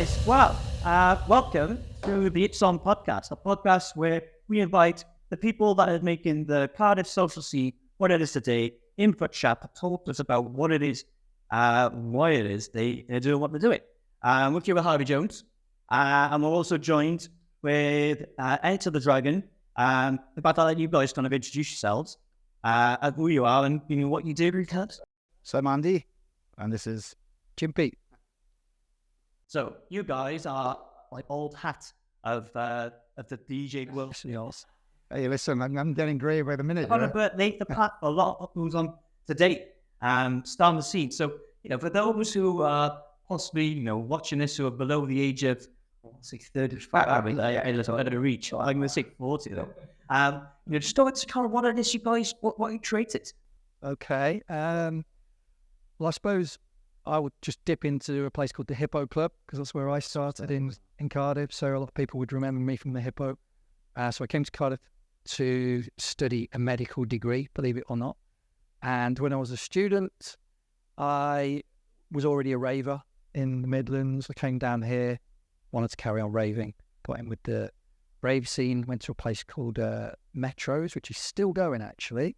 guys. Well, welcome to the It's On podcast, a podcast where we invite the people that are making the Cardiff social scene what it is today in for chat to talk to us about what it is, why it is they're doing what they're doing. We're here with Harvey Jones, and we're also joined with Enter the Dragon. About to let you guys kind of introduce yourselves, who you are and what you do, Ricardo. So I'm Andy, and this is Jimpy. So you guys are like old hat of the DJ world. Hey, listen, I'm getting grey by the minute. But late the path a lot who's on to date and starting the scene. So for those who are possibly watching this who are below the age of 35, I don't reach. I'm going to say 40 though. Just tell us kind of what it is you guys what you created. Okay. Well, I suppose I would just dip into a place called the Hippo Club because that's where I started in Cardiff. So a lot of people would remember me from the Hippo. So I came to Cardiff to study a medical degree, believe it or not. And when I was a student, I was already a raver in the Midlands. I came down here, wanted to carry on raving, got in with the rave scene, went to a place called Metros, which is still going actually.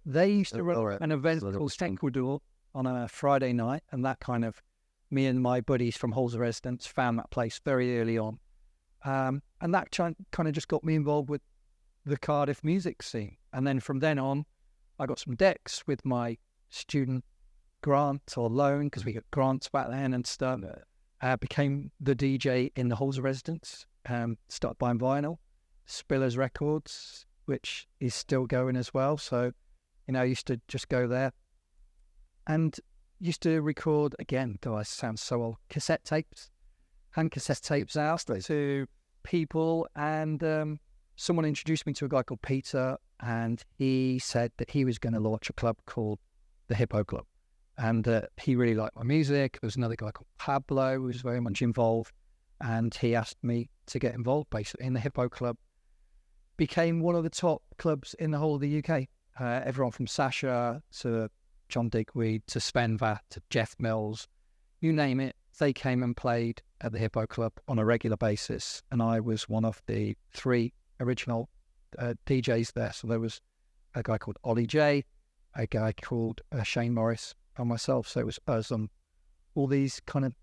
They used to run an event called Cellar Door on a Friday night, and that kind of, me and my buddies from Halls of Residence found that place very early on. And that kind of just got me involved with the Cardiff music scene. And then from then on, I got some decks with my student grant or loan, because we got grants back then and stuff. Became the DJ in the Halls of Residence, started buying vinyl, Spillers Records, which is still going as well. So, I used to just go there and used to record, again, though I sound so old, cassette tapes, hand cassette tapes out to people. And someone introduced me to a guy called Peter, and he said that he was going to launch a club called the Hippo Club. And he really liked my music. There was another guy called Pablo who was very much involved, and he asked me to get involved basically in the Hippo Club. Became one of the top clubs in the whole of the UK. Everyone from Sasha to John Digweed to Sven Vath to Jeff Mills, you name it, they came and played at the Hippo Club on a regular basis. And I was one of the 3 original DJs there. So there was a guy called Ollie J, a guy called Shane Morris, and myself. So it was us on all these kind of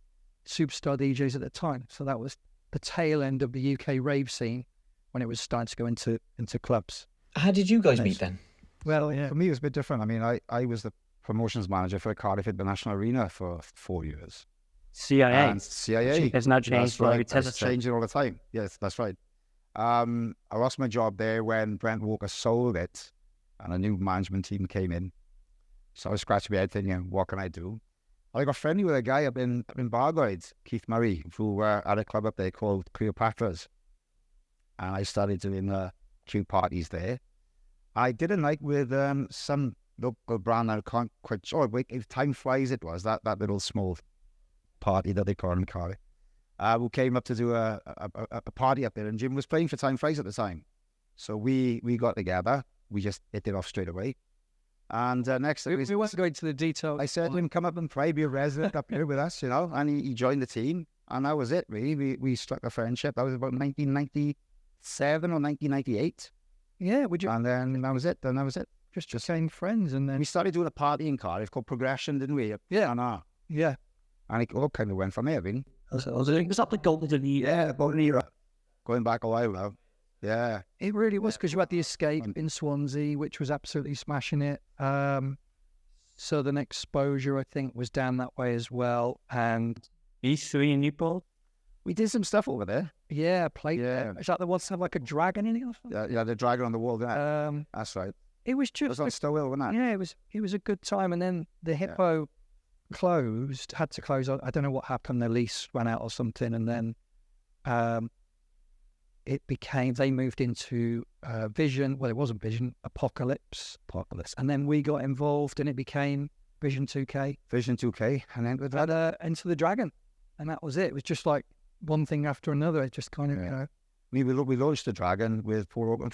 superstar DJs at the time. So that was the tail end of the UK rave scene when it was starting to go into clubs. How did you guys meet then? Well, for me it was a bit different. I mean, I was the promotions manager for the Cardiff International Arena for 4 years. CIA. There's no change. It's changing all the time. Yes, that's right. I lost my job there when Brent Walker sold it and a new management team came in. So I was scratching my head thinking, what can I do? I got friendly with a guy up in Bargoed, Keith Murray, who were at a club up there called Cleopatra's. And I started doing Q parties there. I did a night with some local brand, I can't quite sure, if Time Flies it was, that little small party that they call in Cardiff, who came up to do a party up there, and Jim was playing for Time Flies at the time. So we got together, we just hit it off straight away. And next thing we won't go into the details. I said to him, come up and play, be a resident up here with us, and he joined the team, and that was it really. We struck a friendship. That was about 1997 or 1998. Yeah, and then that was it. Just became friends, and then we started doing a party in Cardiff called Progression, didn't we? Yeah. Yeah. And it all kind of went from there, really. Was that the golden era? Yeah, golden era. Going back a while now. Yeah. It really was, because you had the Escape in Swansea, which was absolutely smashing it. Southern Exposure, I think, was down that way as well. And E3 in Newport? We did some stuff over there. Yeah, played there. Is that the one that had like a dragon in it? Yeah, the dragon on the wall there. That's right. It was just... It was on Stowell, wasn't it? Yeah, it was a good time. And then the Hippo had to close. I don't know what happened. Their lease ran out or something. And then they moved into Vision. Well, it wasn't Vision, Apocalypse. And then we got involved and it became Vision 2K. And then with that, Enter the Dragon. And that was it. It was just like one thing after another. It just kind of, We launched the Dragon with Poor Open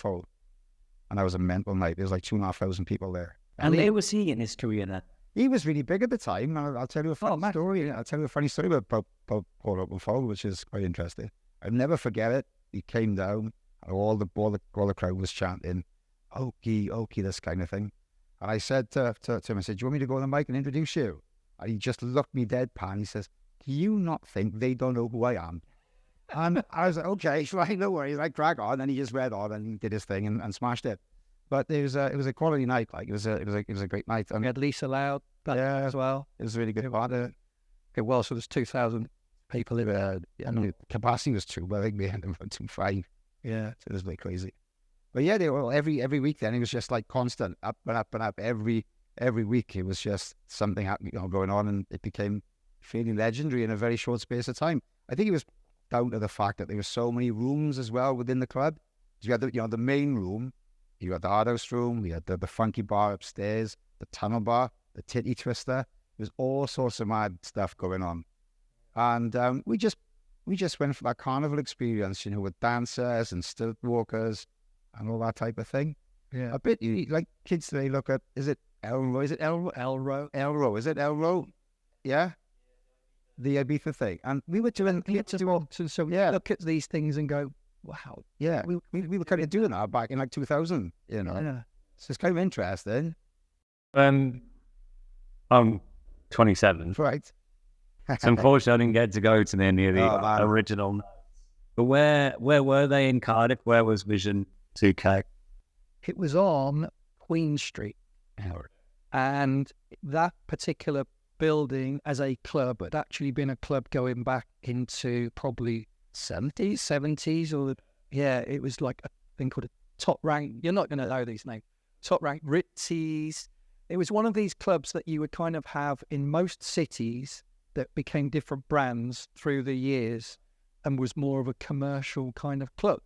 and that was a mental night. There was like 2,500 people there. And they were seeing his career then? he was really big at the time. And I'll tell you a funny story. I'll tell you a funny story about Paul Oakenfold, which is quite interesting. I'll never forget it. He came down, and all the crowd was chanting, "Okie, Okie," this kind of thing. And I said to him, I said, "Do you want me to go on the mic and introduce you?" And he just looked me deadpan. He says, "Do you not think they don't know who I am?" And I was like, "Okay, right, no worries." I crack on, and he just read on and he did his thing and smashed it. But it was a quality night. Like it was a great night. And We had Lisa Loud back as well. it was really good fun. Okay, well, so there's 2,000 people in there. And the capacity was 2, but I think we ended up at 2.5. Yeah. So it was like crazy. But yeah, they were every week. Then it was just like constant up and up and up. Every week it was just something happening, going on, and it became fairly legendary in a very short space of time. I think it was down to the fact that there were so many rooms as well within the club. You had the main room, you had the hard house room, you had the funky bar upstairs, the tunnel bar, the titty twister. There's all sorts of mad stuff going on, and we just went for that carnival experience, with dancers and stilt walkers and all that type of thing. Yeah. A bit like kids today look at, is it Elro? Is it Elro? Elro. Is it Elro? Yeah. The Ibiza thing. And we were doing, So we look at these things and go, wow. yeah, we were kind of doing that back in like 2000, Yeah. So it's kind of interesting. I'm 27, Right. so unfortunately I didn't get to go to any of the Oh, man. original nights. But where were they in Cardiff? Where was Vision 2K? It was on Queen Street. And that particular building as a club had actually been a club going back into probably 70s or it was like a thing called a top rank. You're not going to know these names. Top rank Ritzies. It was one of these clubs that you would kind of have in most cities that became different brands through the years and was more of a commercial kind of club.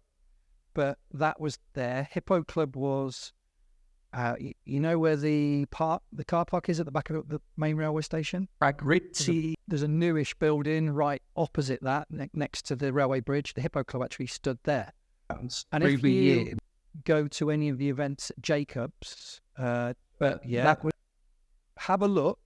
But that was there. Hippo Club was, you know where the car park is at the back of the main railway station? Ritzy. There's a newish building right opposite that, next to the railway bridge. The Hippo Club actually stood there. And if you go to any of the events at Jacobs, have a look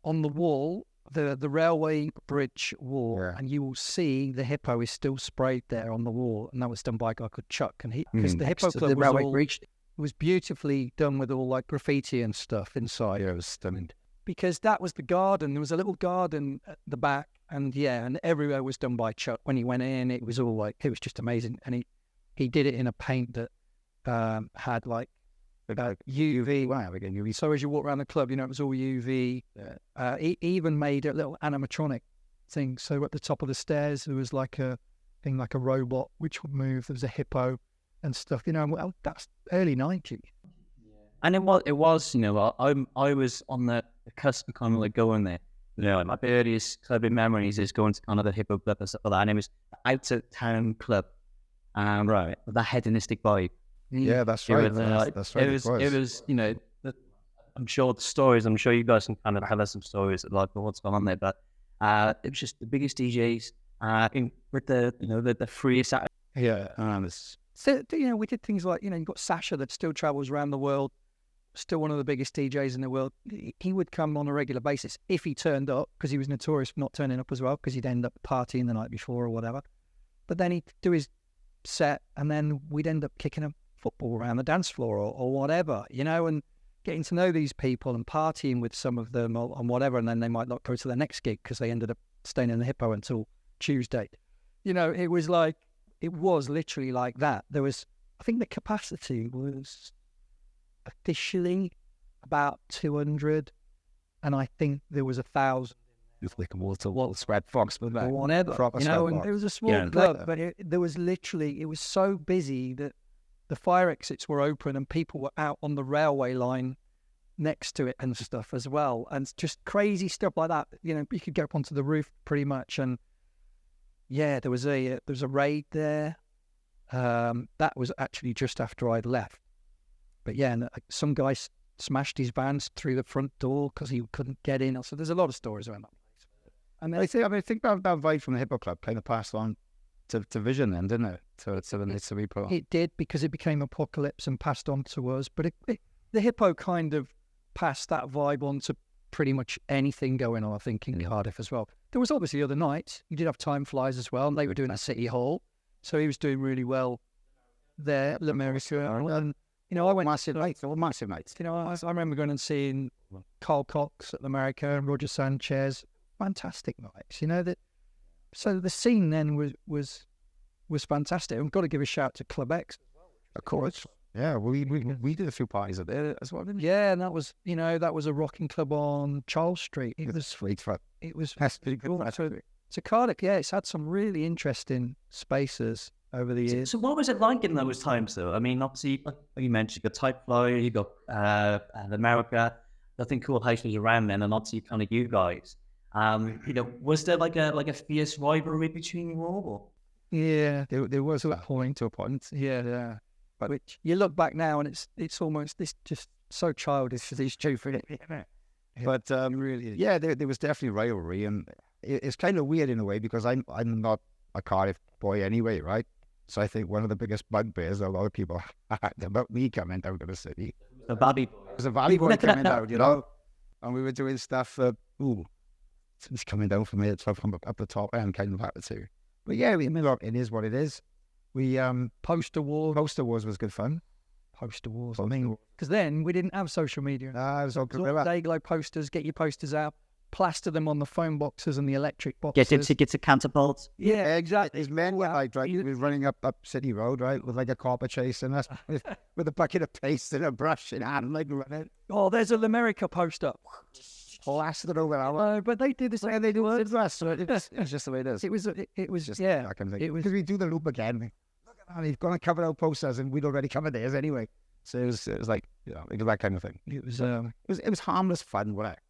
on the wall, the railway bridge wall, and you will see the Hippo is still sprayed there on the wall, and that was done by a guy called Chuck. And because the Hippo Club was beautifully done with all like graffiti and stuff inside. Yeah, it was stunning. Because that was the garden. There was a little garden at the back, and everywhere was done by Chuck. When he went in, it was all like, it was just amazing. And he did it in a paint that had like UV. Wow, again, UV. So as you walk around the club, it was all UV. He even made a little animatronic thing. So at the top of the stairs, there was like a thing like a robot which would move. There was a hippo and stuff. Well, that's early 90s. And it was, I was on the cusp of kind of like going there. My earliest clubbing memories is going to kind of the Hippo Club and stuff like that. And it was the out of town club, right? With that hedonistic vibe. Yeah, that's right. That's right. It was, I'm sure the stories. I'm sure you guys can kind of tell us some stories like what's going on there. But it was just the biggest DJs with the freest. Yeah, So, we did things like, you've got Sasha that still travels around the world, still one of the biggest DJs in the world. He would come on a regular basis if he turned up, because he was notorious for not turning up as well, because he'd end up partying the night before or whatever. But then he'd do his set, and then we'd end up kicking a football around the dance floor or whatever, and getting to know these people and partying with some of them or whatever, and then they might not go to their next gig because they ended up staying in the Hippo until Tuesday. It was literally like that. There was, I think the capacity was officially about 200, and I think there was 1,000. It's like a wall spread fox, but whatever. And it was a small club, but there was literally, it was so busy that the fire exits were open and people were out on the railway line next to it and stuff as well, and just crazy stuff like that. You could go up onto the roof pretty much, and there was a raid there. That was actually just after I'd left. But and some guy smashed his vans through the front door because he couldn't get in. So there's a lot of stories around that place. And I think that vibe from the Hippo Club kind of passed on to Vision then, didn't it? So it did, because it became Apocalypse and passed on to us. But the Hippo kind of passed that vibe on to pretty much anything going on, I think, in Cardiff as well. There was obviously other nights. You did have Time Flies as well, and they were doing at City Hall. So he was doing really well there, America. And, you know, I went... Massive nights, all massive nights. You know, I remember going and seeing Carl Cox at America and Roger Sanchez. Fantastic nights, you know. So the scene then was fantastic. I've got to give a shout to Club X. Of course. Yeah, we did a few parties up there as well, didn't we? Yeah, and that was, you know, that was a rocking club on Charles Street. It was sweet fun. It was That's pretty good. cool. So Cardiff, yeah, it's had some really interesting spaces over the years. So what was it like in those times, though? I mean, obviously, like you mentioned, you got Type Flyer, you got America, nothing cool houses around then, and obviously kind of you guys. You know, was there like a fierce rivalry between you all? Or? Yeah, There was to a that point. to a point. Yeah. But which you look back now and it's almost this just so childish for these two. But Really, yeah, there was definitely rivalry, and it's kind of weird in a way because I'm not a Cardiff boy anyway, right? So I think one of the biggest bugbears a lot of people had about me coming down to the city The Valley Boy. was a Valley boy coming down, you know, and we were doing stuff. It's coming down from here, from up the top end, kind of happy to. But yeah, I mean, look, it is what it is. We Poster wars was good fun. Poster wars. I mean, Because then we didn't have social media. it was all It was all good. Dayglow posters, get your posters out, plaster them on the phone boxes and the electric boxes. Get tickets at catapults. Yeah, exactly. His men were like, right, he was running up City Road, right, with like a copper chasing us, with a bucket of paste and a brush in hand, like running, Oh, there's an America poster. plastered over our. But they did the same. They do it to us, so it's just the way it is. It was Just yeah. that kind of thing. It was Because we do the loop again. Look at that, he's going to cover our posters, and we'd already covered theirs anyway. So it was like, you know, it was that kind of thing. it was It was harmless fun, wasn't it?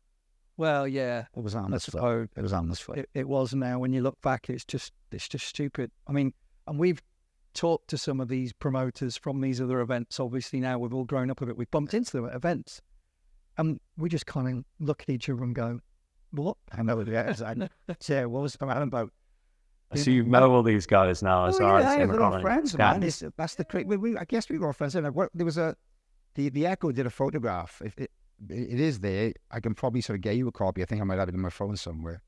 well, yeah. It was I harmless fun. suppose It was harmless fun. it was. Now when you look back, it's just stupid. I mean, and we've talked to some of these promoters from these other events. Obviously, now we've all grown up a bit. We've bumped into them at events, and we just kind of look at each other and go, "What?" I know, yeah, exactly. Yeah, what was it about? So you know all these guys now as far as they're all in friends, Scotland. man. That's the trick. I guess we were all friends. And there was the Echo did a photograph. It is there. I can probably sort of get you a copy. I think I might have it in my phone somewhere.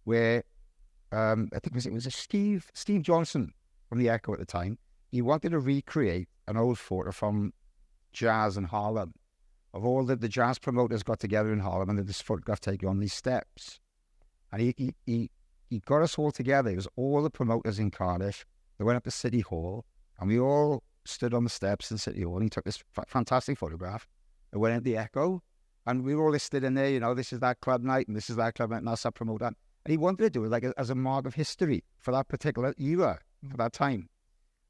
Where I think it was a Steve Johnson from the Echo at the time. He wanted to recreate an old photo from jazz in Harlem. Of all the jazz promoters got together in Harlem and did this photograph taken on these steps. And he got us all together. It was all the promoters in Cardiff. They went up to City Hall, and we all stood on the steps in City Hall, and he took this fantastic photograph. It went into the Echo, and we were all listed in there, you know, this is that club night, and this is that club night, and that's that promoter. And he wanted to do it like as a mark of history for that particular era, for that time.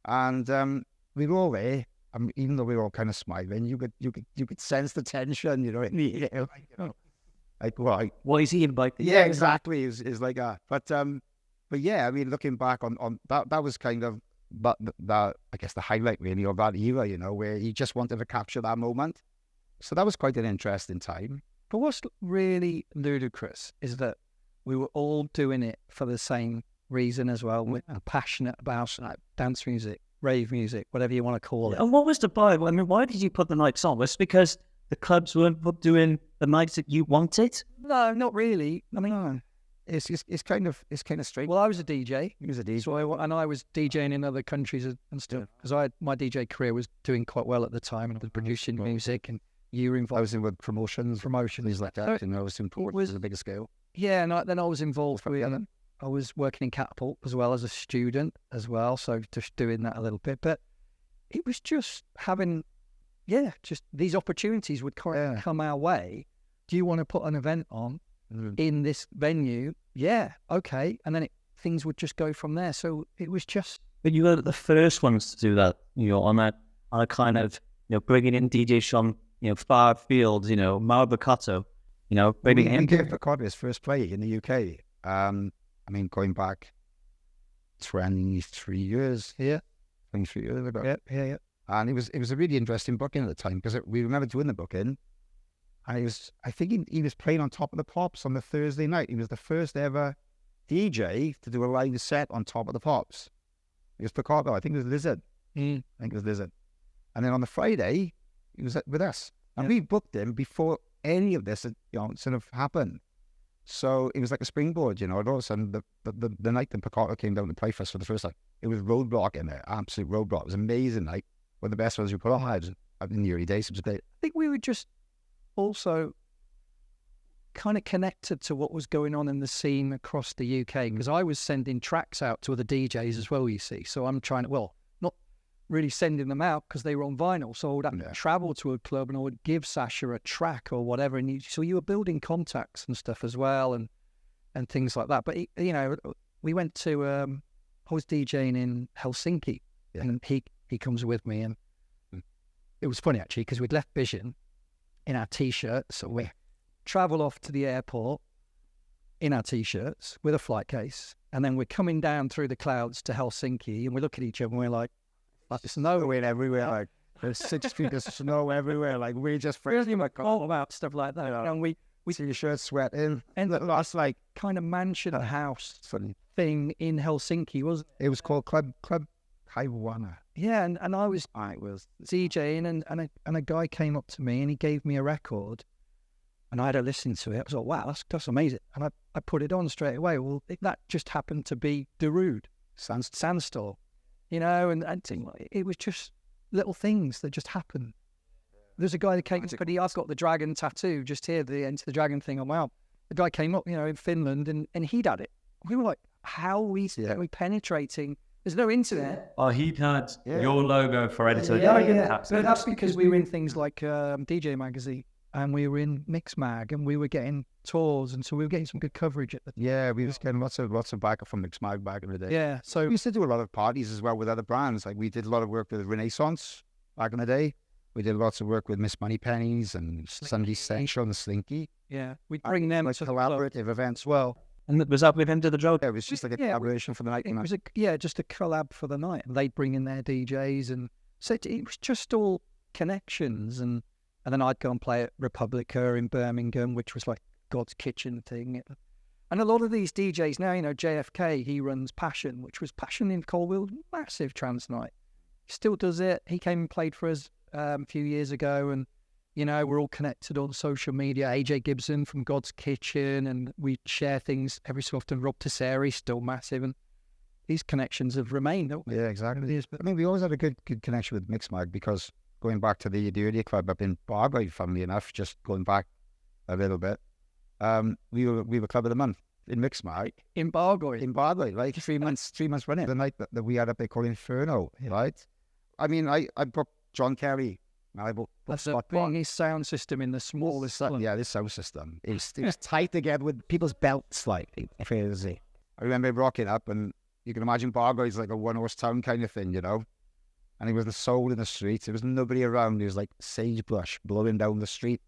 And we were all there, and even though we were all kind of smiling, you could sense the tension, you know, in the air, like, you know. Like, well, What is he about? yeah, exactly. Is like that. But yeah, I mean, looking back on that was kind of that I guess the highlight really of that era, you know, where he just wanted to capture that moment. So that was quite an interesting time. But what's really ludicrous is that we were all doing it for the same reason as well. We're passionate about dance music, rave music, whatever you want to call it. And what was the vibe? I mean, why did you put the nights on? Was it because the clubs weren't doing the nights that you wanted? No, not really. I mean, It's kind of strange. well, I was a DJ. He was a DJ. So I was DJing in other countries and stuff because my DJ career was doing quite well at the time, and I was producing music, and you were I involved was in with promotions, things like that. So You know, it was important. It was a bigger scale. Yeah, and then I was involved with. I was working in Catapult as well as a student as well, so just doing that a little bit. But it was just having, just these opportunities would come our way. Do you want to put an event on in this venue? Yeah, okay, and then things would just go from there. So it was just. But you were the first ones to do that, you know, on a kind of, you know, bringing in DJs from, you know, far fields, you know, Marbacato, you know, bringing We in. gave Cardiff his first play in the UK. I mean, going back 23 years here, 23 years ago. Yeah. And it was a really interesting booking at the time because we remember doing the booking, and I think he was playing on Top of the Pops on the Thursday night. He was the first ever DJ to do a live set on Top of the Pops. It was Picasso, I think it was Lizard. I think it was Lizard. And then on the Friday, he was with us. And we booked him before any of this had, sort of happened. So it was like a springboard, and all of a sudden, the night that Picasso came down to play for us for the first time, it was roadblock in there, absolute roadblock. It was amazing night. One of the best ones we put on lives in the early days. It was great. I think we were just also kind of connected to what was going on in the scene across the UK, because I was sending tracks out to other DJs as well, you see. So I'm trying to, not really sending them out because they were on vinyl. So I would have to travel to a club and I would give Sasha a track or whatever. And so you were building contacts and stuff as well and things like that. But, we went to, I was DJing in Helsinki and he comes with me. And it was funny, actually, because we'd left Vision in our T-shirts. So we travel off to the airport in our T-shirts with a flight case. And then we're coming down through the clouds to Helsinki and we look at each other and we're like snow everywhere. Like there's 6 feet of snow everywhere. Like we're just really all about stuff like that. And we see your shirt sweating. And that's like kind of mansion house thing in Helsinki, wasn't it? It was called Club Kaiwana. Yeah, and I was DJing and a guy came up to me and he gave me a record and I had to listen to it. I was like, wow, that's amazing. And I put it on straight away. Well, that just happened to be Darude, Sandstorm, and it was just little things that just happened. There's a guy that came, but I've got the dragon tattoo just here, the Enter the Dragon thing on my arm. The guy came up, in Finland and he'd had it. We were like, how are we penetrating? There's no internet. Oh, he had your logo for Enter the Dragon. Yeah. But that's because we were in things like DJ Magazine and we were in Mix Mag and we were getting tours, and so we were getting some good coverage at the time. Yeah, we was getting lots of backup from Mix Mag back in the day. Yeah, so we used to do a lot of parties as well with other brands. Like we did a lot of work with Renaissance back in the day. We did lots of work with Miss Moneypennies and Sunday Central and Slinky. Yeah, we'd bring them like to collaborative events as well. And was that with Enter the Dragon? Yeah, it was just like a collaboration for the night. It was just a collab for the night. And they'd bring in their DJs, and so it was just all connections. And then I'd go and play at Republica in Birmingham, which was like God's Kitchen thing. And a lot of these DJs now, JFK, he runs Passion, which was Passion in Colville, massive trance night. He still does it. He came and played for us a few years ago, and we're all connected on social media. AJ Gibson from God's Kitchen, and we share things every so often. Rob Tesseri, still massive, and these connections have remained, don't we? Yeah, exactly. I mean, we always had a good connection with Mixmag, because going back to the earlier club up in Bargoed, funnily enough, just going back a little bit, we were Club of the Month in Mixmag. In Bargoed, like 3 months running. The night that we had up there called Inferno, right? I mean, I booked John Kerry. That's the biggest sound system in the smallest. Yeah, this sound system. It was tied together with people's belts, like crazy. I remember rocking up, and you can imagine Bargoed is like a one-horse town kind of thing, And it was the soul in the streets. There was nobody around. There was like sagebrush blowing down the street.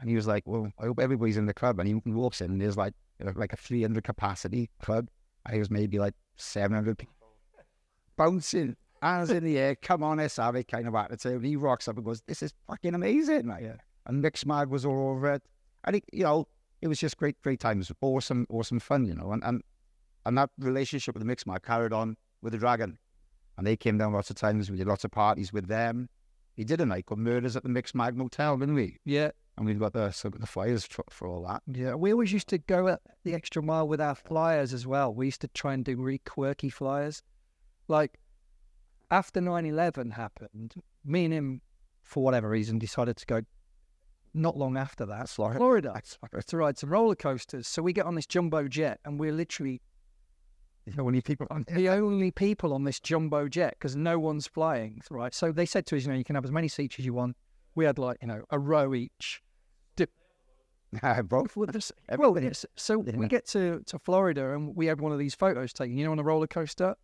And he was like, well, I hope everybody's in the club. And he walks in, and there's like a 300 capacity club. And it was maybe like 700 people bouncing. Hands in the air, come on, let's have it kind of attitude. And he rocks up and goes, this is fucking amazing. Like, and Mixmag was all over it. And it was just great times. Awesome fun, And that relationship with the Mixmag carried on with the Dragon. And they came down lots of times. We did lots of parties with them. We did a night called Murders at the Mixmag Motel, didn't we? Yeah. And we've got the flyers for all that. Yeah, we always used to go at the extra mile with our flyers as well. We used to try and do really quirky flyers. Like, after 9/11 happened, me and him, for whatever reason, decided to go not long after that, Florida, to ride some roller coasters. So we get on this jumbo jet, and we're literally the only people on this jumbo jet, because no one's flying, right? So they said to us, you can have as many seats as you want. We had a row each. Both. Well, yes. So we get to Florida, and we had one of these photos taken, on a roller coaster.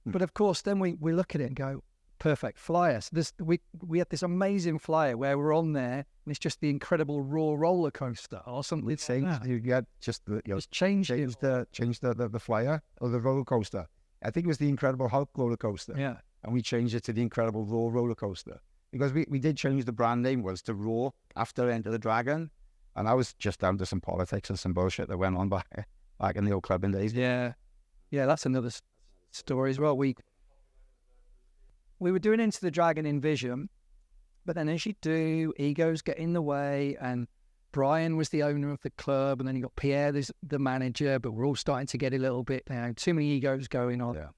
But of course, then we look at it and go, perfect flyer. So we had this amazing flyer where we're on there, and it's just the incredible raw roller coaster or something. It's changed. You had just changed the flyer or the roller coaster. I think it was the Incredible Hulk roller coaster. Yeah, and we changed it to the Incredible Raw roller coaster, because we did change the brand name was to Raw after Enter the Dragon, and I was just down to some politics and some bullshit that went on back in the old clubbing days. Yeah, that's another story as well. We were doing Into the Dragon in Vision, but then as you do, egos get in the way, and Brian was the owner of the club, and then you got Pierre, the manager, but we're all starting to get a little bit, too many egos going on. Yeah.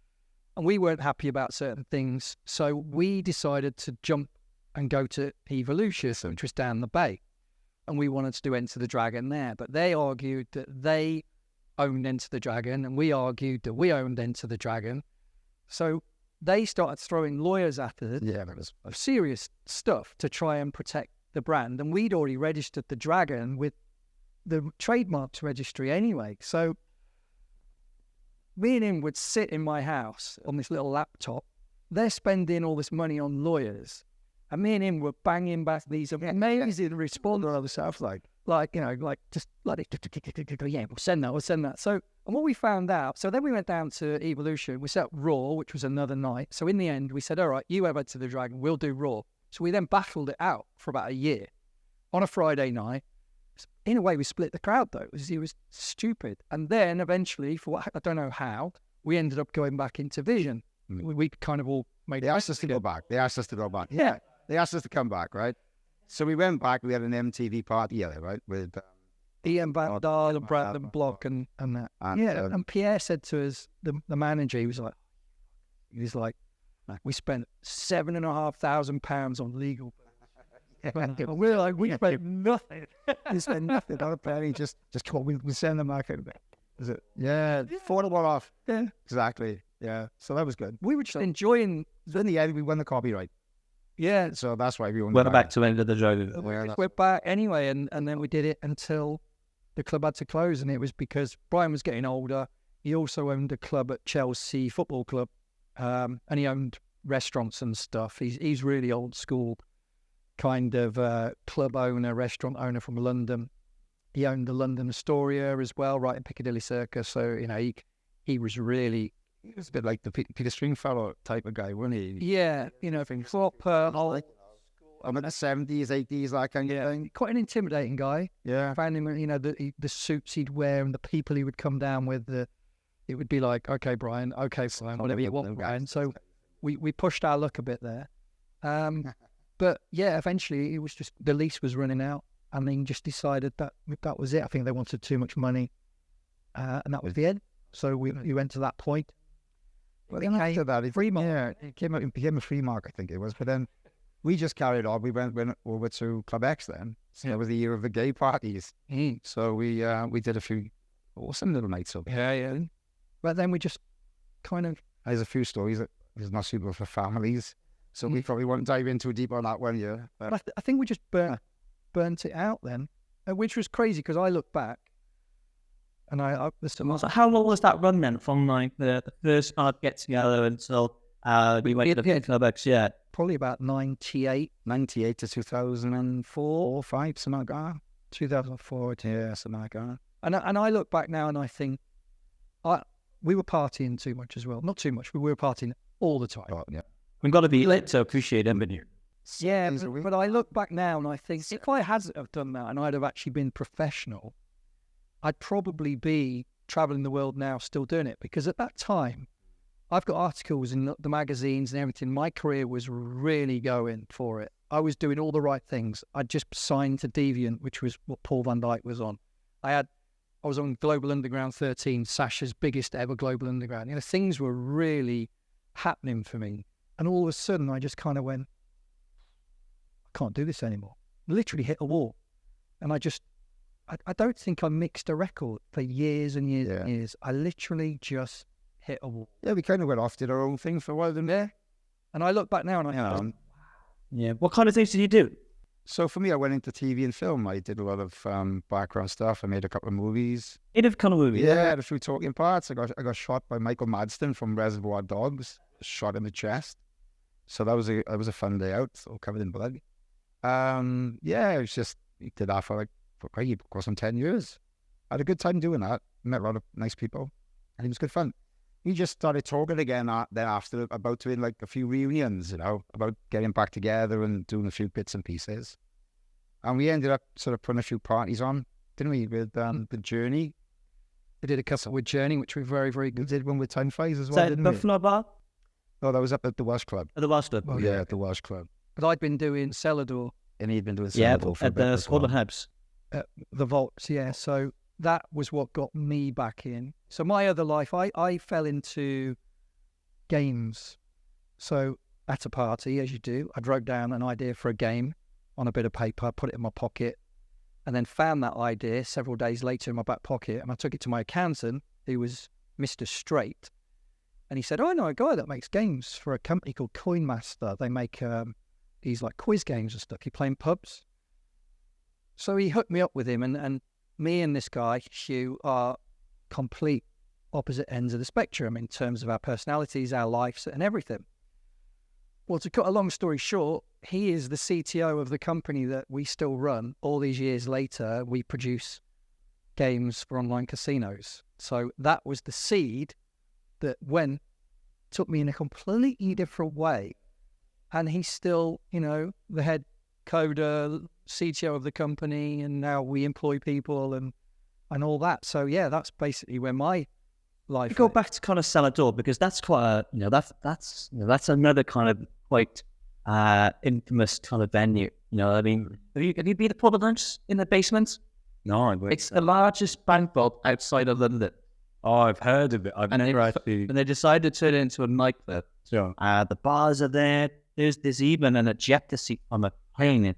And we weren't happy about certain things. So we decided to jump and go to Evolution, which was down the bay. And we wanted to do Enter the Dragon there. But they argued that they owned Enter the Dragon, and we argued that we owned Enter the Dragon. So they started throwing lawyers at us of serious stuff to try and protect the brand. And we'd already registered the Dragon with the trademarks registry anyway. So me and him would sit in my house on this little laptop. They're spending all this money on lawyers. And me and him were banging back these amazing responses. All the stuff yeah, we'll send that. So, and what we found out, so then we went down to Evolution. We set up Raw, which was another night. So in the end, we said, all right, you have Enter the Dragon, we'll do Raw. So we then battled it out for about a year on a Friday night. In a way, we split the crowd, though. It was stupid. And then eventually, for what I don't know how, we ended up going back into Vision. We kind of all made. They asked us to go back. Yeah. They asked us to come back, right? So we went back. We had an MTV party, right? With Ian Van Dahl and Brandon Block and that. And Pierre said to us, the manager, he was like, we spent £7,500 on legal. And we're like, we spent nothing. We spent nothing. Not a penny. Just come on, we send them back. Is it? Yeah, affordable off. Yeah, exactly. Yeah, so that was good. We were just enjoying. So in the end, we won the copyright. Yeah, so that's why we won. Went back to Enter the Dragon. We're back anyway, and then we did it until the club had to close, and it was because Brian was getting older. He also owned a club at Chelsea Football Club, and he owned restaurants and stuff. He's really old school kind of club owner, restaurant owner from London. He owned the London Astoria as well, right in Piccadilly Circus. So, he was really... He was a bit like the Peter Stringfellow type of guy, wasn't he? Yeah, proper... I'm in the 70s, 80s, that kind of thing. Quite an intimidating guy. Yeah. I found him, the suits he'd wear and the people he would come down with, it would be like, okay, Brian, whatever you want, Brian. So we pushed our luck a bit there. But yeah, eventually it was just, the lease was running out and then just decided that was it. I think they wanted too much money and that was the end. So we went to that point. But then after that, it became a free mark, I think it was. But then we just carried on. We went over to Club X then. So that was the year of the gay parties. So we did a few awesome little nights up. Yeah. But then we just kind of... There's a few stories that is not suitable for families. So we probably won't dive in too deep on that one, yeah. But I think we just burnt it out then, which was crazy because I look back and So how long was that run then, from like the first hard get together until we went to the Club X? Yeah, probably about 98 to 2004 or 5, something like that. 2004, yeah, something like that. And I look back now and I think we were partying too much as well. Not too much, but we were partying all the time. Oh, yeah. We've got to be lit to appreciate them, haven't you? Yeah, but I look back now and I think if I hadn't have done that and I'd have actually been professional, I'd probably be traveling the world now still doing it. Because at that time, I've got articles in the magazines and everything. My career was really going for it. I was doing all the right things. I'd just signed to Deviant, which was what Paul van Dyk was on. I was on Global Underground 13, Sasha's biggest ever Global Underground. Things were really happening for me. And all of a sudden, I just kind of went, I can't do this anymore. Literally hit a wall. And I don't think I mixed a record for years and years and years. I literally just hit a wall. Yeah, we kind of went off, did our own thing for a while, didn't we? Yeah. And I look back now and I think, yeah. What kind of things did you do? So for me, I went into TV and film. I did a lot of background stuff. I made a couple of movies. Kind of movies? Yeah, I had a few talking parts. I got shot by Michael Madsen from Reservoir Dogs. Shot in the chest. So that was a fun day out, all covered in blood. It was just, we did that for close on 10 years. I had a good time doing that. Met a lot of nice people, and it was good fun. We just started talking again then after about doing like a few reunions, about getting back together and doing a few bits and pieces. And we ended up sort of putting a few parties on, didn't we, with the Journey. We did a couple with Journey, which were very, very good. We did one with Time Flies as well, didn't we? Buffalo Bar? No, that was up at the Welsh Club. At the Welsh Club? Oh, yeah, at the Welsh Club. But I'd been doing Cellar Door. And he'd been doing Cellar Door for at a bit the as well. Scotland Hubs. The vaults, yeah. So that was what got me back in. So my other life, I fell into games. So at a party, as you do, I wrote down an idea for a game on a bit of paper, put it in my pocket, and then found that idea several days later in my back pocket, and I took it to my accountant, who was Mr. Straight, and he said, "Oh, I know a guy that makes games for a company called Coin Master. They make these like quiz games and stuff. You play in pubs." So he hooked me up with him, and me and this guy, Hugh, are complete opposite ends of the spectrum in terms of our personalities, our lives, and everything. Well, to cut a long story short, he is the CTO of the company that we still run. All these years later, we produce games for online casinos. So that was the seed that took me in a completely different way. And he's still, the head coder, CTO of the company, and now we employ people and all that. So yeah, that's basically where my life. Go back to kind of Cellar Door, because that's quite a, that's another kind of quite infamous kind of venue. I mean, have you been to Providence in the basement? No, It's the largest bank vault outside of London. Oh, I've heard of it. I've never actually. And they decided to turn it into a nightclub. Sure. The bars are there. There's even an ejector seat on a plane.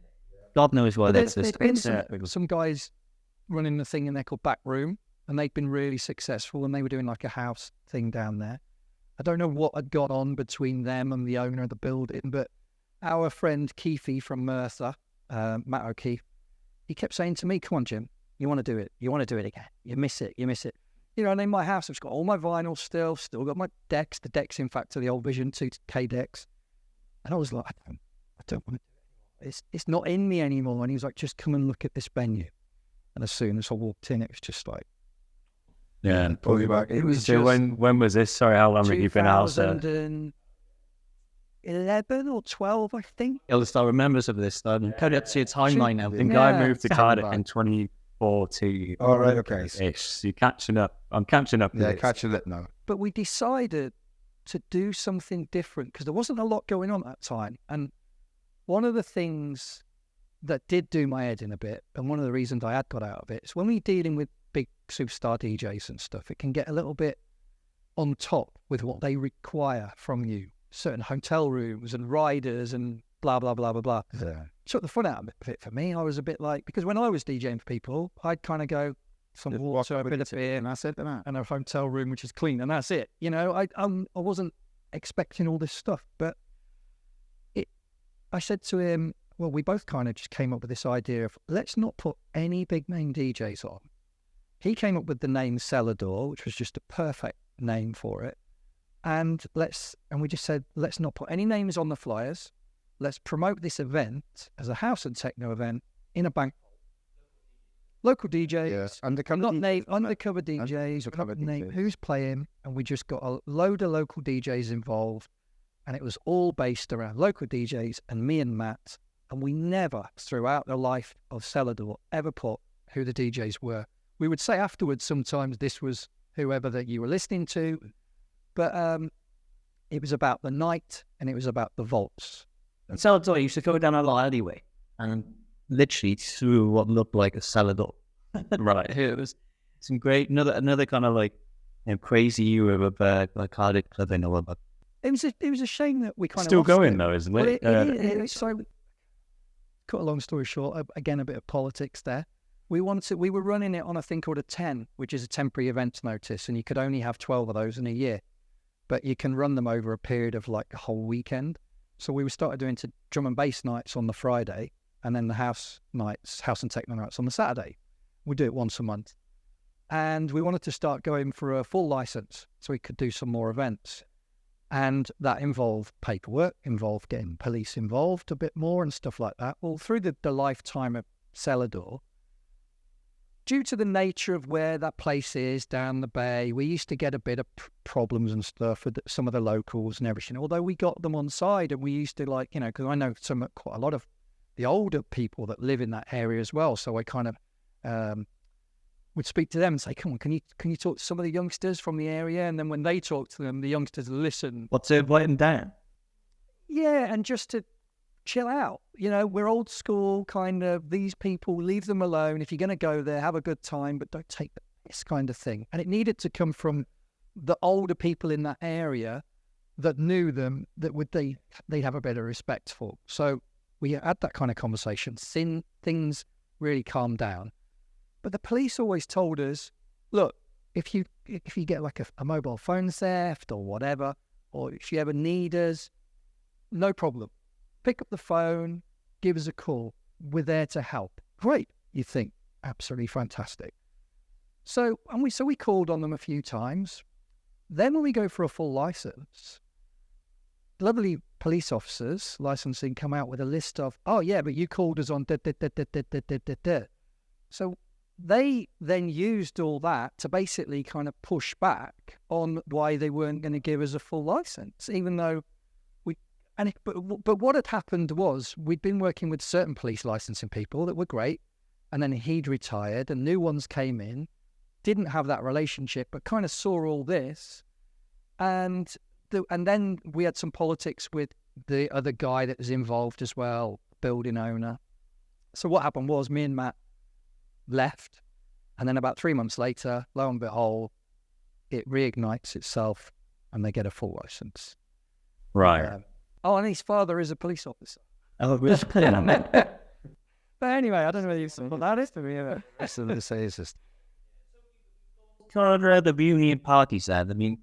God knows why that's There's been some guys running the thing in there called Backroom, and they've been really successful, and they were doing like a house thing down there. I don't know what had got on between them and the owner of the building, but our friend Keithy from Merthyr, Matt O'Keefe, he kept saying to me, "Come on, Jim, you want to do it. You want to do it again. You miss it. And in my house, I've got all my vinyl still got my decks. The decks, in fact, are the old Vision 2K decks. And I was like, I don't want to do it. It's not in me anymore. And he was like, just come and look at this venue. And as soon as I walked in, it was just like, yeah, and pull you back. It was so just when was this? Sorry, how long have you been out there? 2011 or 12, I think. You'll start remember some of this stuff. And cut it up to your timeline now. I think I moved to Cardiff in 2014. All right, okay. Ish. You're catching up. I'm catching up. Yeah, catching it now. But we decided to do something different because there wasn't a lot going on at that time. And one of the things that did do my head in a bit, and one of the reasons I had got out of it, is when we're dealing with big superstar DJs and stuff, it can get a little bit on top with what they require from you. Certain hotel rooms and riders and blah, blah, blah, blah, blah. Yeah. Took the fun out of it for me. I was a bit like, because when I was DJing for people, I'd kind of go, some Just water, walk a bit of beer, and that's it, innit? and a hotel room which is clean, and that's it. I wasn't expecting all this stuff, but I said to him, well, we both kind of just came up with this idea of let's not put any big name DJs on. He came up with the name Cellar Door, which was just a perfect name for it. And we just said, let's not put any names on the flyers. Let's promote this event as a house and techno event in a bank. Local DJs, Yeah. Undercover undercover DJs, not name who's playing, and we just got a load of local DJs involved, and it was all based around local DJs and me and Matt, and we never, throughout the life of Cellar Door, ever put who the DJs were. We would say afterwards sometimes this was whoever that you were listening to, but it was about the night and it was about the vaults. And Cellar Door used to go down a lot anyway, and literally through what looked like a cellar door. Right. It was some great, another kind of like crazy era of Cardiff club and all about. It was a shame that we kind Still of lost going it. though, isn't Well, it? so, cut a long story short, again a bit of politics there. We were running it on a thing called a 10, which is a temporary events notice, and you could only have 12 of those in a year, but you can run them over a period of like a whole weekend. So we started doing drum and bass nights on the Friday, and then the house and techno nights on the Saturday. We do it once a month. And we wanted to start going for a full license so we could do some more events. And that involved paperwork, involved getting police involved a bit more and stuff like that. Well, through the lifetime of Cellar Door, due to the nature of where that place is down the bay, we used to get a bit of problems and stuff with some of the locals and everything, although we got them on side, and we used to because I know quite a lot of the older people that live in that area as well. So I kind of would speak to them and say, come on, can you talk to some of the youngsters from the area? And then when they talk to them, the youngsters listen. What's it writing down? Yeah, and just to chill out. You know, we're old school kind of, these people, leave them alone. If you're going to go there, have a good time, but don't take this kind of thing. And it needed to come from the older people in that area that knew them, that they'd have a better respect for. So we had that kind of conversation. Things really calmed down. But the police always told us, look, if you get like a mobile phone theft or whatever, or if you ever need us, no problem. Pick up the phone, give us a call. We're there to help. Great, you think. Absolutely fantastic. So we called on them a few times. Then when we go for a full license, lovely police officers, licensing, come out with a list of, oh yeah, but you called us on da. So they then used all that to basically kind of push back on why they weren't going to give us a full license, even though but what had happened was we'd been working with certain police licensing people that were great, and then he'd retired and new ones came in, didn't have that relationship, but kind of saw all this, and then we had some politics with the other guy that was involved as well, building owner. So what happened was me and Matt left, and then about 3 months later, lo and behold, it reignites itself and they get a full license. Right. And his father is a police officer. Oh, really? But anyway, I don't know whether you saw that is for me. Rest of the say is just Kind of the reunion parties then. I mean,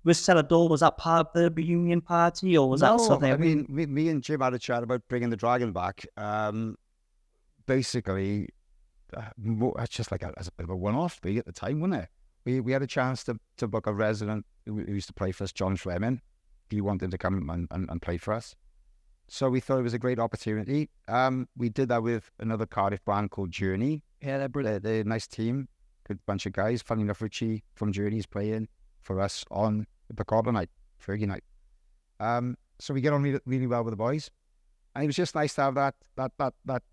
was Cellar Door, was that part of the reunion party, or was that something? I mean, me and Jim had a chat about bringing the dragon back. Basically, it's just like as a bit of a one-off fee at the time, wasn't it? We had a chance to book a resident who used to play for us, John Fleming. He wanted to come and play for us. So we thought it was a great opportunity. We did that with another Cardiff band called Journey. Yeah, they're brilliant. They're a nice team, good bunch of guys. Funny enough, Richie from Journey is playing for us on the Cardiff night, Fergie night. So we get on really, really well with the boys. And it was just nice to have that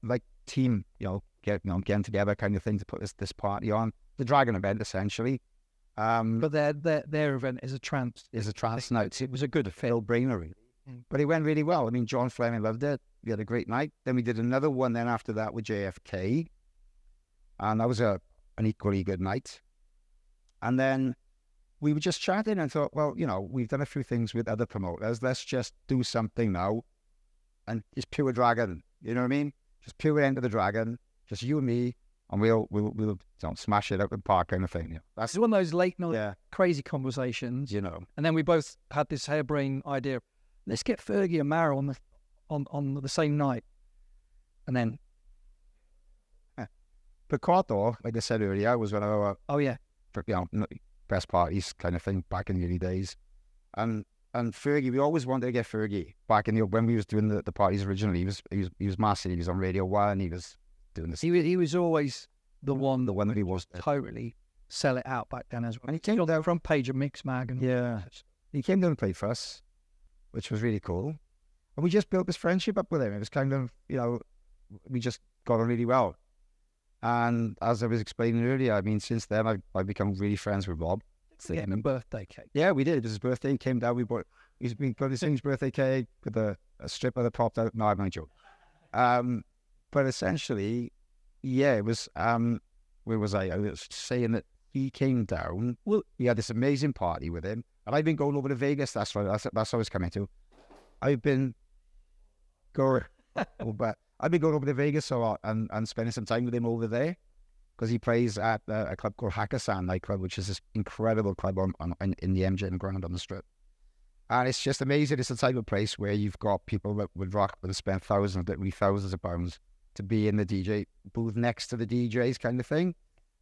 like team, getting together kind of thing to put this party on. The Dragon event, essentially. But their event is a trance. Night. It was a good fit. No-brainer, really. But it went really well. I mean, John Fleming loved it. We had a great night. Then we did another one then after that with JFK. And that was an equally good night. And then we were just chatting and thought, well, we've done a few things with other promoters. Let's just do something now. And it's pure Dragon. You know what I mean? Just pure Enter the Dragon. Just you and me. And we'll smash it up in the park kind of thing. That's one of those late night crazy conversations. And then we both had this harebrained idea. Let's get Fergie and Mara on the same night. And then Picato, like I said earlier, was one of our best parties kind of thing back in the early days. And Fergie, we always wanted to get Fergie back in when we was doing the parties originally. He was massive. He was on Radio 1. He was doing this. He was always the one that he was totally sell it out back then as well. And he came down front page of Mix Mag. He came down and played for us, which was really cool. And we just built this friendship up with him. It was kind of, we just got on really well. And as I was explaining earlier, I mean, since then, I've become really friends with Rob. Yeah, a birthday cake. Yeah, we did. It was his birthday. He came down. We got his birthday cake with a stripper that popped out. No, I'm not joking. But essentially, it was, where was I? I was saying that he came down. Well, we had this amazing party with him. And I've been going over to Vegas. That's right. That's what I was coming to. I've been going over to Vegas a lot and spending some time with him over there because he plays at a club called Hakkasan nightclub, which is this incredible club in the MGM ground on the Strip. And it's just amazing. It's the type of place where you've got people that would rock and spend thousands of pounds to be in the DJ booth next to the DJs kind of thing.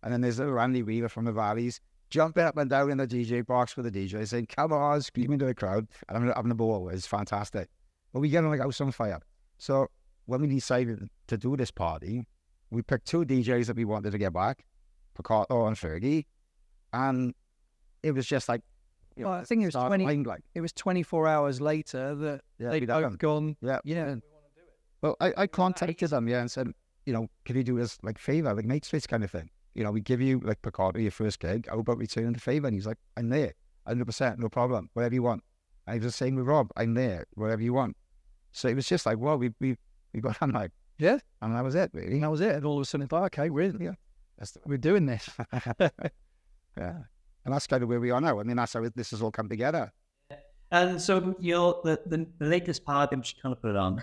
And then there's little Andy Wheeler from the Valleys jumping up and down in the DJ box with the DJ saying, come on, screaming to the crowd. And I'm having a ball. It's fantastic. But we get on like house on fire. So when we decided to do this party, we picked two DJs that we wanted to get back, Picato and Fergie. And it was just like, I think it was 24 hours later that they'd both gone, Well, I contacted them, and said, can you do us like favor, like mates rates kind of thing? We give you like Picato your first gig. How about returning the favor? And he's like, I'm there, 100%, no problem, whatever you want. And he was the same with Rob. I'm there, whatever you want. So it was just like, well, we got, I'm like, Yeah. and that was it, really. And that was it. And all of a sudden, it's like, okay, That's we're doing this. yeah. And that's kind of where we are now. I mean, that's how this has all come together. And so, the latest party, which you kind of put on,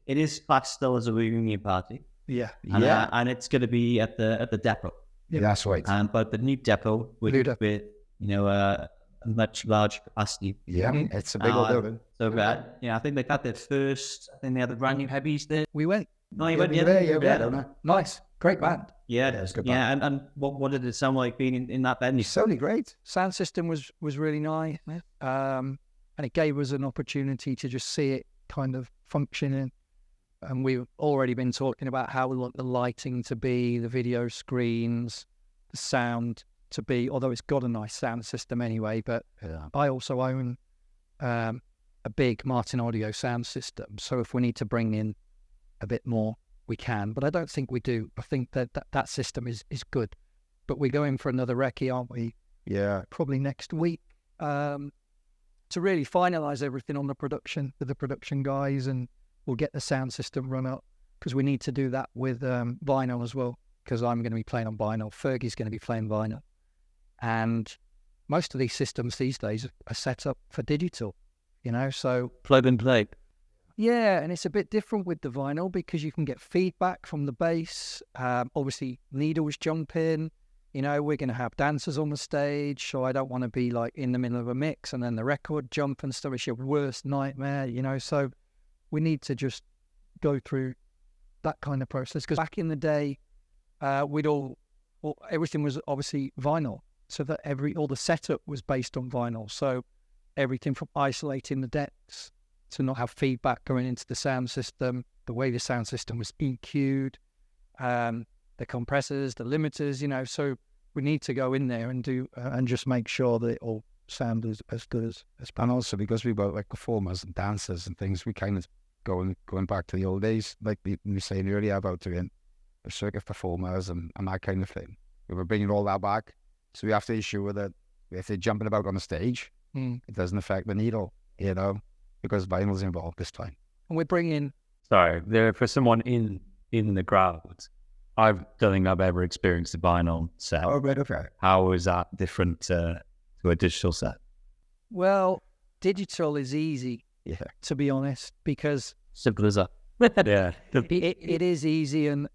it is classed still as a reunion party. Yeah. And, Yeah. and it's going to be at the depot. Yeah. That's right. But the new depot with a much larger capacity. Yeah. It's a big old building. So, I think they had their first. I think they had the brand new heavies there. We went. No, you Yeah, went, we were there, yeah, we were there. Nice. Great band. Yeah, Yeah, it's good yeah. And what did it sound like being in that venue? It's certainly great. Sound system was really nice. And it gave us an opportunity to just see it kind of functioning. And we've already been talking about how we want the lighting to be, the video screens, the sound to be, although it's got a nice sound system anyway. But Yeah. I also own a big Martin Audio sound system. So if we need to bring in a bit more, we can. But I don't think we do. I think that system is good. But we're going for another recce, aren't we? Yeah. Probably next week, to really finalise everything on the production with the production guys, and we'll get the sound system run up, because we need to do that with vinyl as well, because I'm going to be playing on vinyl. Fergie's going to be playing vinyl. And most of these systems these days are set up for digital, so... Plug and play. Yeah, and it's a bit different with the vinyl because you can get feedback from the bass. Obviously, needles jump in. We're going to have dancers on the stage, so I don't want to be like in the middle of a mix and then the record jump and stuff. It's your worst nightmare, So we need to just go through that kind of process, because back in the day, everything was obviously vinyl, so that all the setup was based on vinyl. So everything from isolating the decks to not have feedback going into the sound system, the way the sound system was EQ'd, the compressors, the limiters, so we need to go in there and do and just make sure that it all sounds as good as And also because we were like performers and dancers and things, we kind of going back to the old days, like we were saying earlier about doing circus performers and that kind of thing. We were bringing all that back. So we have to ensure that if they're jumping about on the stage, it doesn't affect the needle, because vinyl's involved this time. And we're bringing... Sorry, for someone in the crowd, I don't think I've ever experienced a vinyl set. Oh, right, okay. How is that different to a digital set? Well, digital is easy, to be honest, because... Simple as that. Yeah. It is easy, and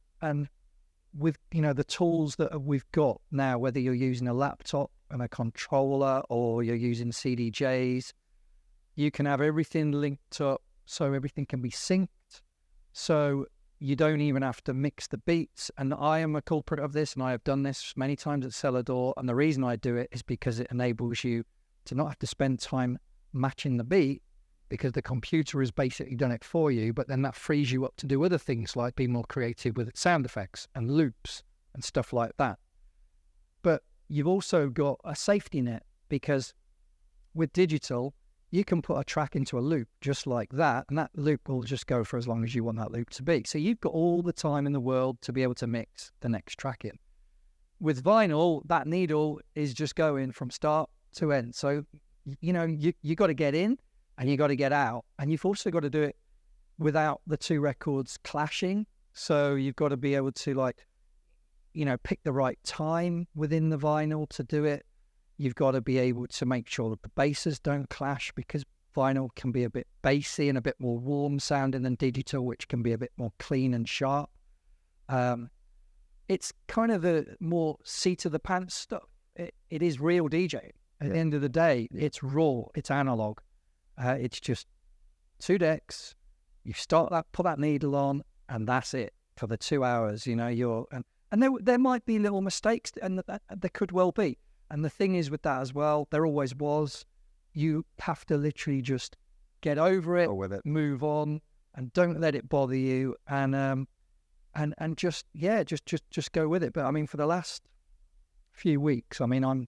with, the tools that we've got now, whether you're using a laptop and a controller or you're using CDJs, you can have everything linked up so everything can be synced. So you don't even have to mix the beats. And I am a culprit of this, and I have done this many times at Cellar Door. And the reason I do it is because it enables you to not have to spend time matching the beat, because the computer has basically done it for you. But then that frees you up to do other things, like be more creative with sound effects and loops and stuff like that. But you've also got a safety net, because with digital, you can put a track into a loop just like that, and that loop will just go for as long as you want that loop to be. So you've got all the time in the world to be able to mix the next track in. With vinyl, that needle is just going from start to end. So, you got to get in and you got to get out. And you've also got to do it without the two records clashing. So you've got to be able to pick the right time within the vinyl to do it. You've got to be able to make sure that the basses don't clash, because vinyl can be a bit bassy and a bit more warm sounding than digital, which can be a bit more clean and sharp. It's kind of the more seat of the pants stuff. It is real DJing. At the end of the day, it's raw, it's analog. It's just two decks. You start that, put that needle on, and that's it for the 2 hours. And there might be little mistakes, and there could well be. And the thing is with that as well, there always was, you have to literally just get over it, Go with it. move on, and don't let it bother you, and just go with it. But I mean, for the last few weeks, I'm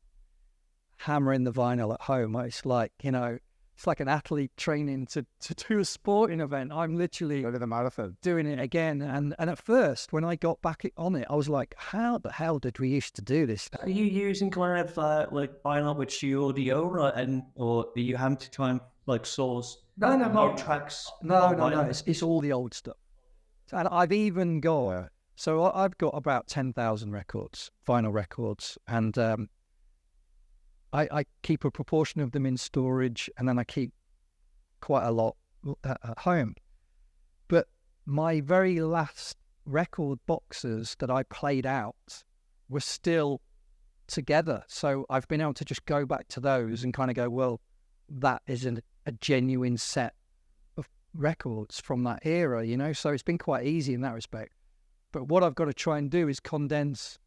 hammering the vinyl at home. It's like, it's like an athlete training to do a sporting event. I'm literally Go to the marathon. doing it again. And at first, when I got back on it, I was like, how the hell did we used to do this? Are you using kind of vinyl with your audio, or do you have to try and source No tracks. No. It's all the old stuff. And I've even got, so I've got about 10,000 records, vinyl records, and I keep a proportion of them in storage, and then I keep quite a lot at home. But my very last record boxes that I played out were still together. So I've been able to just go back to those and kind of go, well, that isn't a genuine set of records from that era, you know? So it's been quite easy in that respect. But what I've got to try and do is condense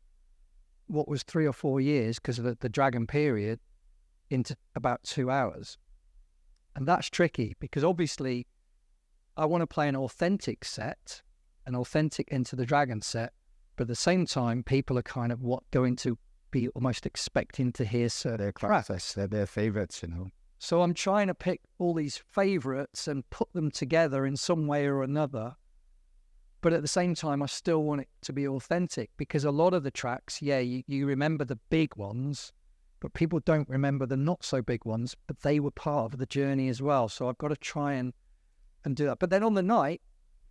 what was 3 or 4 years because of the Dragon period into about 2 hours. And that's tricky because obviously I want to play an authentic set, an authentic Into the Dragon set, but at the same time, people are kind of going to be almost expecting to hear certain tracks. They're their favourites, you know. So I'm trying to pick all these favourites and put them together in some way or another. But at the same time, I still want it to be authentic because a lot of the tracks, you remember the big ones, but people don't remember the not so big ones, but they were part of the journey as well. So I've got to try and do that. But then on the night,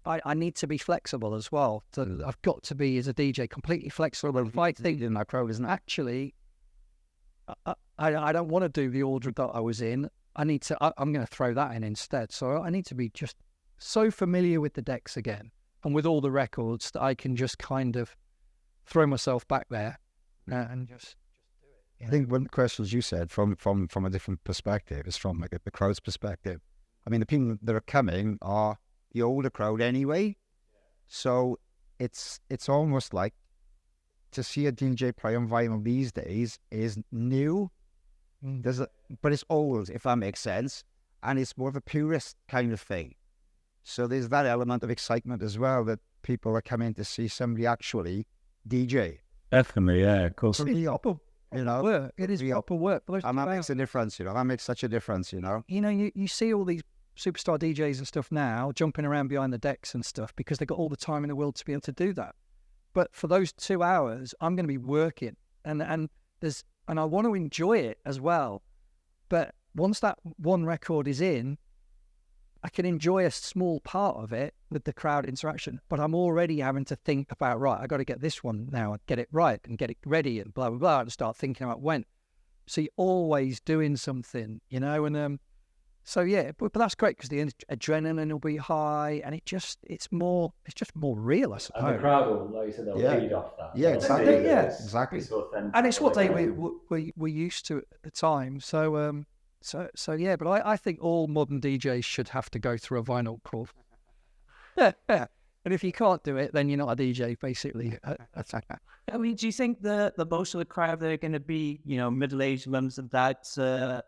I need to be flexible as well. So I've got to be, as a DJ, completely flexible. If I think in my crowd, isn't it? Actually, I don't want to do the order that I was in. I'm going to throw that in instead. So I need to be just so familiar with the decks again and with all the records that I can just kind of throw myself back there and just do it. I think one of the questions you said from a different perspective is from like the crowd's perspective. I mean, the people that are coming are the older crowd anyway. So it's almost like to see a DJ play on vinyl these days is new. But it's old, if that makes sense. And it's more of a purist kind of thing. So there's that element of excitement as well that people are coming to see somebody actually DJ. Definitely, yeah, of course. You know, work. It is proper work. And that makes a difference, you know. That makes such a difference, you know. You know, you see all these superstar DJs and stuff now jumping around behind the decks and stuff because they've got all the time in the world to be able to do that. But for those 2 hours, I'm going to be working and I want to enjoy it as well. But once that one record is in, I can enjoy a small part of it with the crowd interaction, but I'm already having to think about, right, I got to get this one now and get it right and get it ready and blah, blah, blah, and start thinking about when. So you're always doing something, you know, and so yeah, but that's great because the adrenaline will be high and it's just more real, I suppose. And the crowd will, like you said, they'll feed off that. Yeah, exactly. Yeah, exactly. It's authentic. And it's what they were used to at the time. So so yeah, but I think all modern DJs should have to go through a vinyl course. And if you can't do it, then you're not a DJ, basically. I mean, do you think the most of the crowd they're going to be, you know, middle-aged mums and dads? I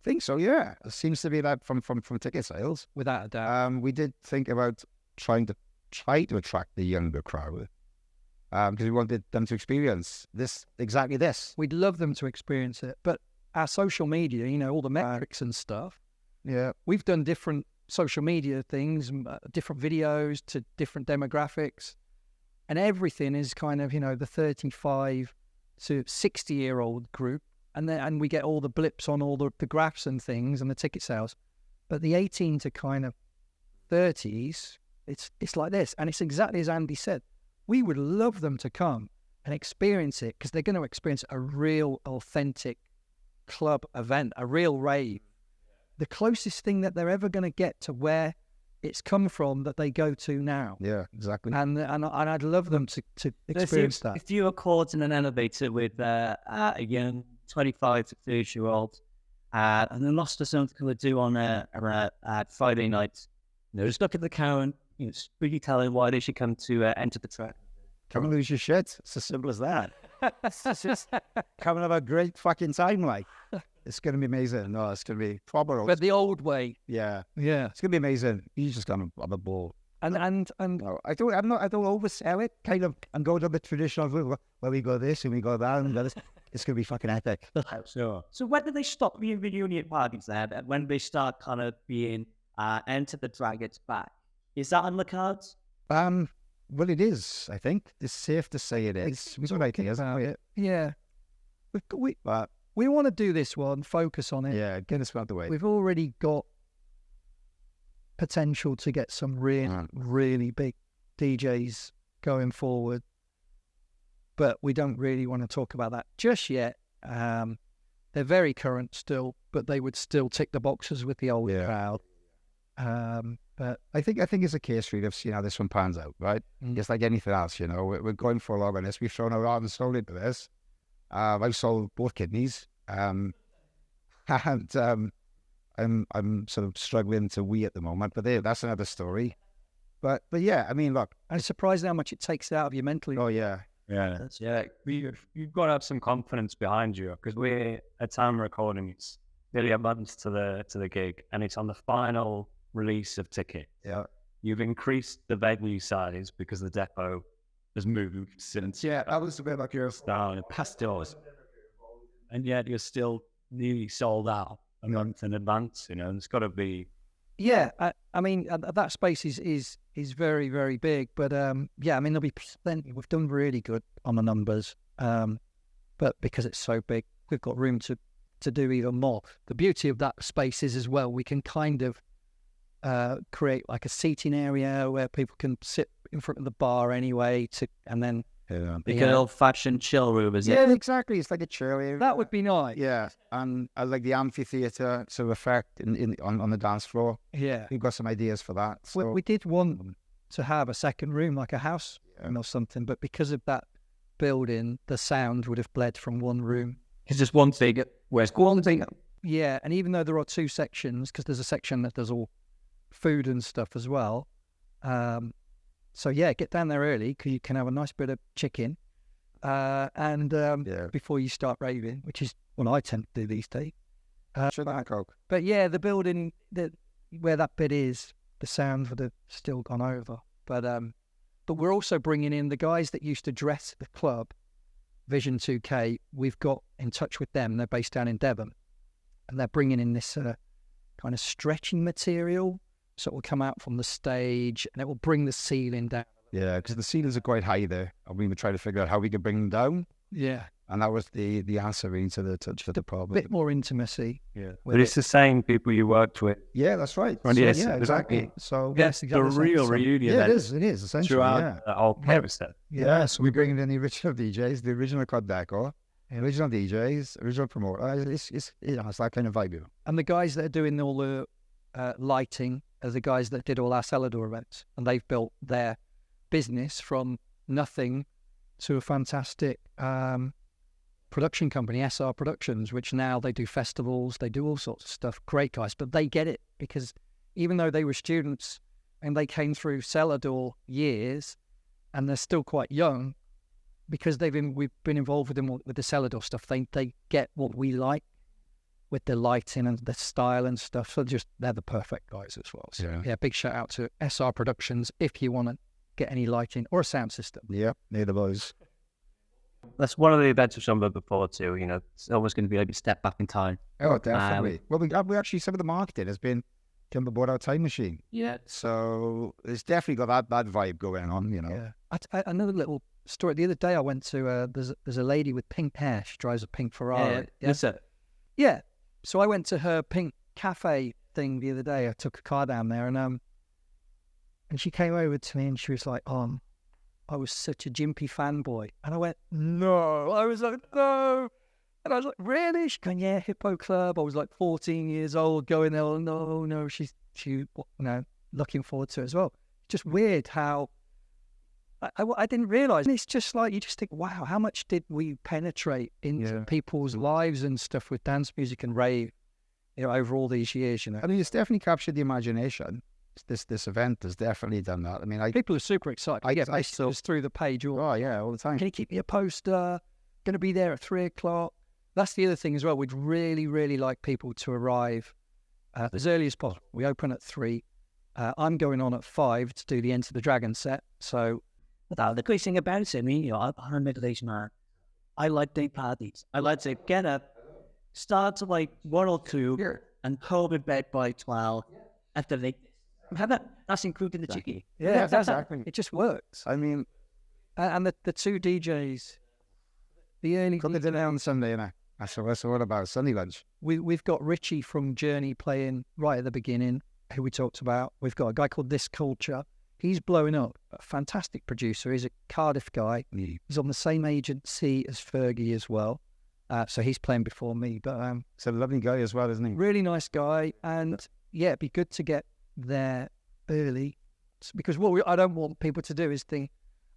think so, yeah. It seems to be that from ticket sales. Without a doubt. We did think about trying to attract the younger crowd because we wanted them to experience exactly this. We'd love them to experience it, but our social media, you know, all the metrics and stuff. Yeah, we've done different social media things, different videos to different demographics, and everything is kind of, you know, the 35 to 60-year-old group. And we get all the blips on all the graphs and things and the ticket sales. But the 18 to kind of 30s, it's like this. And it's exactly as Andy said. We would love them to come and experience it because they're going to experience a real authentic club event, a real rave. The closest thing that they're ever going to get to where it's come from that they go to now. Yeah, exactly. And I'd love them to experience that. If you were caught in an elevator with a young 25 to 30-year-old and then lost to something to do on a Friday night, you know, just look at the current, you know, really telling why they should come to enter the track. Come and lose your shit. It's as simple as that. Come and have a great fucking time, like. It's going to be amazing. No, it's going to be proper. But the old way. Yeah. Yeah. It's going to be amazing. You're just going to have a ball. And no, I don't oversell it, kind of, and go to the traditional route where we go this and we go that and this. It's going to be fucking epic. Sure. So when did they stop being reunion parties then? And when they start kind of being Enter the Dragons back? Is that on the cards? Well, it is, I think. It's safe to say it is. We've got ideas about it. Yeah. We want to do this one, focus on it. Yeah, get us out the way. We've already got potential to get some really big DJs going forward, but we don't really want to talk about that just yet. They're very current still, but they would still tick the boxes with the old crowd. But I think it's a case really of seeing how this one pans out, right? Just like anything else, you know, we're going for a long on this. We've thrown our heart and soul into this. I've sold both kidneys, and I'm sort of struggling to wee at the moment. But that's another story. But yeah, I mean, look, I'm surprised how much it takes out of you mentally. oh yeah, Yeah. You've got to have some confidence behind you, because we're at time of recording. It's nearly a month to the gig, and it's on the final release of ticket. yeah. You've increased the venue size because the depot has moved since Yeah, that was a bit like yours. down past doors, and yet you're still nearly sold out a month in advance. You know, and it's got to be. Yeah, I mean that space is very, very big, but yeah, I mean there'll be plenty. We've done really good on the numbers, but because it's so big, we've got room to do even more. The beauty of that space is as well, we can kind of create like a seating area where people can sit in front of the bar anyway, and then Like an old-fashioned chill room, is it? Yeah, exactly. It's like a chill area. that would be nice. Yeah, and I like the amphitheater sort of effect on the dance floor. Yeah. We've got some ideas for that. So. We did want to have a second room, like a house room or something, but because of that building, the sound would have bled from one room. It's just one thing. Where's one thing? Yeah, and even though there are two sections, because there's a section that does all food and stuff as well. So yeah, get down there early because you can have a nice bit of chicken, and before you start raving, which is what I tend to do these days. But yeah, the building where that bit is, the sound would have still gone over. But we're also bringing in the guys that used to dress the club, Vision 2K. We've got in touch with them. They're based down in Devon, and they're bringing in this kind of stretching material. So it will come out from the stage, and it will bring the ceiling down. Yeah, because the ceilings are quite high there, and we were trying to figure out how we could bring them down. Yeah, and that was the answer really to the problem. Bit more intimacy. Yeah, but it's the same people you worked with. Yeah, that's right. Right, So, yes, yeah, exactly. So Yes, The exactly. real reunion. yeah, then it is essentially. throughout Yeah. the whole process. Yeah, so we're bringing in the original DJs, the original club decor, the original DJs, original promoter. It's that kind of vibe. You know? And the guys that are doing all the lighting are the guys that did all our Cellar Door events, and they've built their business from nothing to a fantastic production company, SR Productions, which now they do festivals, they do all sorts of stuff. Great guys, but they get it because even though they were students and they came through Cellar Door years, and they're still quite young, because we've been involved with them with the Cellar Door stuff. They get what we like with the lighting and the style and stuff. So they're the perfect guys as well. So yeah, big shout out to SR Productions if you want to get any lighting or a sound system. Yeah, they're the boys. That's one of the events which I'm looking forward to. You know, it's almost going to be like a step back in time. Oh, definitely. Well, we actually, some of the marketing has been come aboard our time machine. Yeah. So it's definitely got that vibe going on, you know. Yeah. Another little story. The other day I went to, there's a lady with pink hair. She drives a pink Ferrari. Yes, sir. Yeah. So I went to her pink cafe thing the other day. I took a car down there and she came over to me and she was like, I was such a Jimpy fanboy. And I went, no. I was like, no. And I was like, really? She's going, yeah, Hippo Club. I was like 14 years old going there. No. She looking forward to it as well. Just weird how I didn't realise. It's just like, you just think, wow, how much did we penetrate into people's lives and stuff with dance music and rave, over all these years, I mean, it's definitely captured the imagination. This event has definitely done that. I mean, people are super excited. I get messages through the page. All the time. Can you keep me a poster? Going to be there at 3:00. That's the other thing as well. We'd really, really like people to arrive as early as possible. We open at 3:00. I'm going on at 5 to do the Enter the Dragon set. So the great thing about it, I'm a middle-aged man. I like day parties. I like to get up, start to like 1 or 2, and home in bed by 12. After that's including the chicken. Yeah, exactly. It just works. I mean, and the two DJs, the early got the dinner on Sunday, that's what about Sunday lunch. We've got Richie from Journey playing right at the beginning. who we talked about. We've got a guy called This Culture. He's blowing up. A fantastic producer. He's a Cardiff guy. He's on the same agency as Fergie as well. So he's playing before me. But He's a lovely guy as well, isn't he? really nice guy. And yeah, it'd be good to get there early, because what I don't want people to do is think,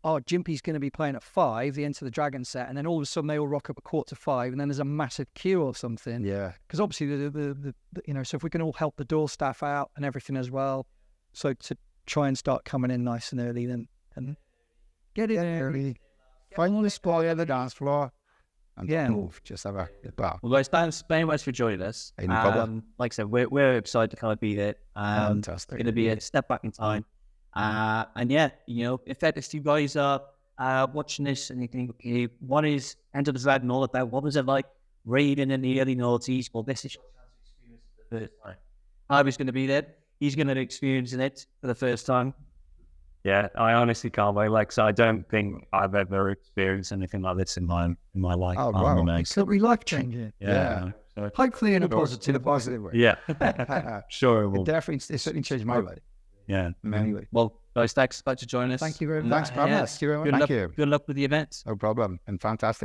oh, Jimpy's going to be playing at 5, the Enter the Dragon set, and then all of a sudden they all rock up at 4:45, and then there's a massive queue or something. Yeah. Because obviously, the so if we can all help the door staff out and everything as well, so to try and start coming in nice and early, then and get in early. Find the spot on the dance floor. And Yeah. move. Just have a bar. Well, guys, thanks very much for joining us. Hey, no problem. Like I said, we're excited to kind of be there. It's Fantastic. going to be a step back in time. And yeah, if you guys are watching this and you think, okay, what is Enter the Dragon all about? What was it like raving in the early noughties? Well, this is your chance to experience it for the first time. Harvey's going to be there. He's going to be experiencing it for the first time. Yeah, I honestly can't wait. Like, so I don't think I've ever experienced anything like this in my life. Oh, wow. Mate. It'll be life changing. Yeah. So, Hopefully in a In positive a positive way. yeah. Sure it will. It certainly changed my life. Yeah. Anyway. Well, guys, thanks for joining us. Thank you very much. Thanks for having Yeah. us. Thank you very much. Good Thank luck, you. good luck with the event. No problem. And fantastic.